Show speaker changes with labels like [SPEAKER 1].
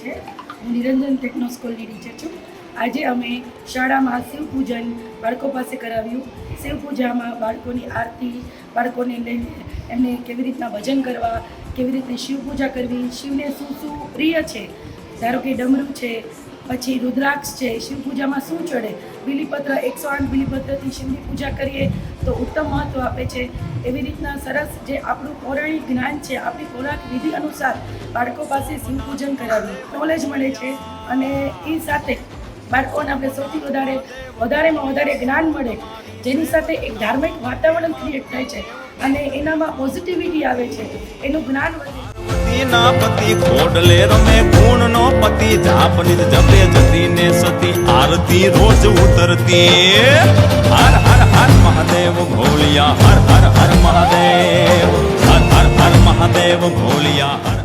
[SPEAKER 1] છે. હું નિરંજન ટેકનો સ્કૂલની ટીચર છું. આજે અમે શાળામાં શિવ પૂજન બાળકો પાસે કરાવ્યું. શિવ પૂજામાં બાળકોની આરતી, બાળકોને એમને કેવી રીતના ભજન કરવા, કેવી રીતે શિવ પૂજા કરવી, શિવને શું શું પ્રિય છે, ધારો કે ડમરું છે, પછી રુદ્રાક્ષ છે, શિવ પૂજામાં શું ચડે, બિલીપત્ર 108 બિલીપત્રથી શિવની પૂજા કરીએ તો ઉત્તમ મહત્વ આપે છે. એવી રીતના સરસ જે આપણું પૌરાણિક જ્ઞાન છે, આપણી પૌરાણિક વિધિ અનુસાર બાળકો પાસે શિવ પૂજન કરાવ્યું, નોલેજ મળે છે. અને એ સાથે બાળકોને આપણે સૌથી વધારેમાં વધારે જ્ઞાન મળે, જેની સાથે એક ધાર્મિક વાતાવરણ ક્રિએટ થાય છે અને એનામાં પોઝિટિવિટી આવે છે, એનું જ્ઞાન વધે.
[SPEAKER 2] ના પતિ ખોડલે રમે ગુણ નો પતિ જાપ નિજ જપે જતી ને સતી આરતી રોજ ઉતરતી. હર હર હર મહાદેવ ભોલિયા, હર હર હર મહાદેવ, હર હર હર મહાદેવ ભોલિયા.